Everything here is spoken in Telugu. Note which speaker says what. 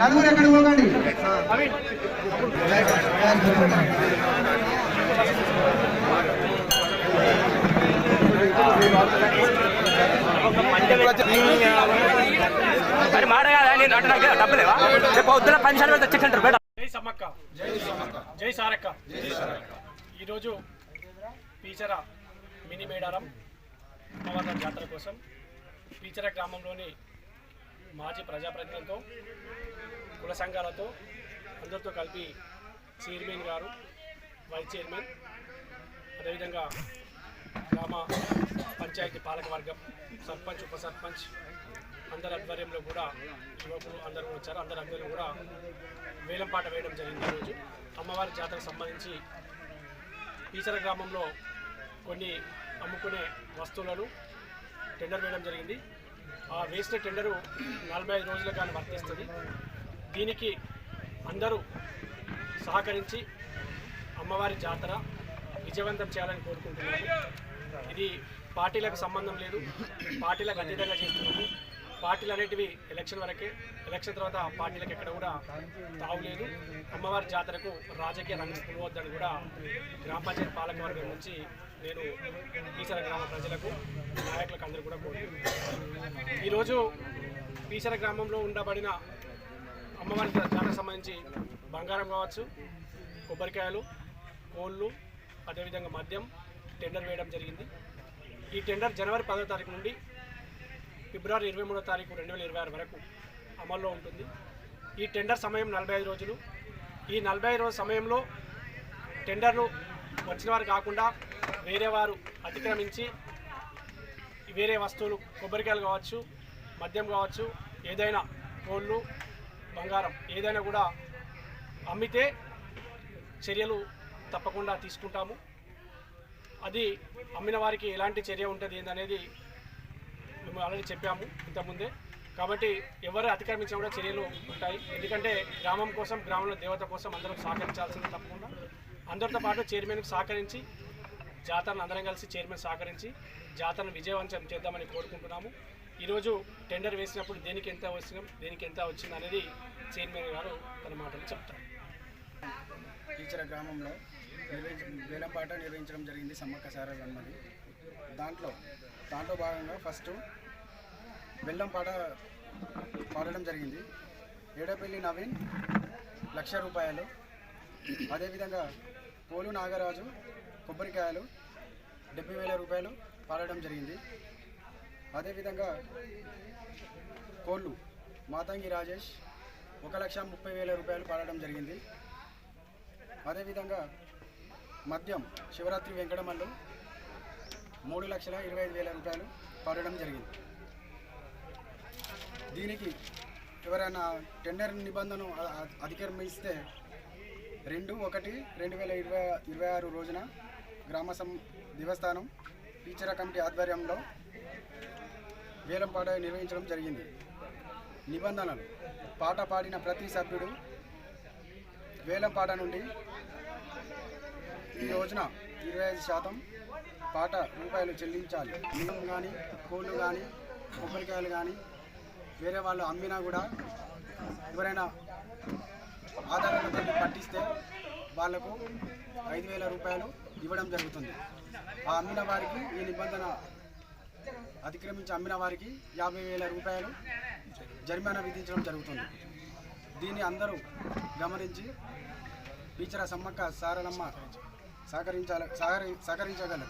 Speaker 1: నలుగురు ఎక్కడ పోకండి.
Speaker 2: జై సమ్మక్క, జై సారక్క. ఈరోజు పీచర మినీ మేడారం అమ్మవారి జాతర కోసం పీచర గ్రామంలోని మాజీ ప్రజాప్రతినిధులతో కుల సంఘాలతో అందరితో కలిపి చైర్మన్ గారు, వైస్ చైర్మన్, అదేవిధంగా గ్రామ పంచాయతీ పాలకవర్గం, సర్పంచ్, ఉప సర్పంచ్ అందరి ఆధ్వర్యంలో కూడా యువకులు అందరూ వచ్చారు. అందరి ఆధ్వర్యంలో కూడా వేలంపాట వేయడం జరిగింది. ఈరోజు అమ్మవారి జాతరకు సంబంధించి పీచర గ్రామంలో కొన్ని అమ్ముకునే వస్తువులను టెండర్ వేయడం జరిగింది. ఆ వేసిన టెండరు 45 రోజుల కానీ వర్తిస్తుంది. దీనికి అందరూ సహకరించి అమ్మవారి జాతర విజయవంతం చేయాలని కోరుకుంటున్నాము. ఇది పార్టీలకు సంబంధం లేదు, పార్టీలకు అతీతంగా చేస్తున్నాము. పార్టీలు అనేటివి ఎలక్షన్ వరకే, ఎలక్షన్ తర్వాత పార్టీలకు ఎక్కడ కూడా తావులేదు. అమ్మవారి జాతరకు రాజకీయ రంగం పులవద్దని కూడా గ్రామ పంచాయతీ పాలకవర్గం నుంచి నేను పీచర గ్రామ ప్రజలకు, నాయకులకు అందరూ కూడా కోరుకుంటున్నాను. ఈరోజు పీచర గ్రామంలో ఉండబడిన అమ్మవారి జాతరకు సంబంధించి బంగారం కావచ్చు, కొబ్బరికాయలు, కోళ్ళు, అదేవిధంగా మద్యం టెండర్ వేయడం జరిగింది. ఈ టెండర్ జనవరి 10వ తారీఖు నుండి ఫిబ్రవరి 23వ తారీఖు 2026 వరకు అమల్లో ఉంటుంది. ఈ టెండర్ సమయం 45 రోజులు. ఈ 45 రోజుల సమయంలో టెండర్లు వచ్చిన వారు కాకుండా వేరే వారు అతిక్రమించి వేరే వస్తువులు, కొబ్బరికాయలు కావచ్చు, మద్యం కావచ్చు, ఏదైనా కోళ్ళు, బంగారం ఏదైనా కూడా అమ్మితే చర్యలు తప్పకుండా తీసుకుంటాము. అది అమ్మిన వారికి ఎలాంటి చర్య ఉంటుంది ఏందనేది మేము ఆల్రెడీ చెప్పాము ఇంతకుముందే. కాబట్టి ఎవరు అతిక్రమించినా కూడా చర్యలు ఉంటాయి. ఎందుకంటే గ్రామం కోసం, గ్రామంలో దేవత కోసం అందరం సహకరించాల్సింది తప్పకుండా. అందరితో పాటు చైర్మన్కి సహకరించి జాతరను అందరం కలిసి చైర్మన్ సహకరించి జాతరను విజయవంతం చేద్దామని కోరుకుంటున్నాము. ఈరోజు టెండర్ వేసినప్పుడు దేనికి ఎంత వచ్చినాం, దేనికి ఎంత వచ్చింది అనేది చైర్మన్ గారు తన మాటలు చెప్తారు.
Speaker 3: పీచర గ్రామంలో వేలంపాట నిర్వహించడం జరిగింది సమ్మక్క సారథి అన్నది. దాంట్లో భాగంగా ఫస్ట్ బెల్లం పాట పాడడం జరిగింది. ఏడపల్లి నవీన్ 1,00,000 రూపాయలు. అదేవిధంగా పోలు నాగరాజు కొబ్బరికాయలు 70,000 రూపాయలు పాడడం జరిగింది. అదేవిధంగా కోళ్ళు మాతంగి రాజేష్ 1,30,000 రూపాయలు పాడడం జరిగింది. అదేవిధంగా మద్యం శివరాత్రి వెంకటమల్లు 3,25,000 రూపాయలు పాడడం జరిగింది. దీనికి ఎవరైనా టెండర్ నిబంధన అధిక్రమిస్తే 2/1/2026 రోజున గ్రామ దేవస్థానం పీచర కమిటీ ఆధ్వర్యంలో వేలంపాట నిర్వహించడం జరిగింది. నిబంధనలు: పాట పాడిన ప్రతి సభ్యుడు వేలంపాట నుండి ఈ రోజున 25% పాట రూపాయలు చెల్లించాలి. బియ్యం కానీ, కోళ్ళు కానీ, కొబ్బరికాయలు కానీ వేరే వాళ్ళు అమ్మినా కూడా ఎవరైనా ఆధారాలతో పట్టిస్తే వాళ్లకు 5,000 రూపాయలు ఇవ్వడం జరుగుతుంది. ఆ అమ్మిన వారికి, ఈ నిబంధన అతిక్రమించి అమ్మిన వారికి 50,000 రూపాయలు జరిమానా విధించడం జరుగుతుంది. దీన్ని అందరూ గమనించి పీచర సమ్మక్క సారలమ్మ సహకరించగలరు.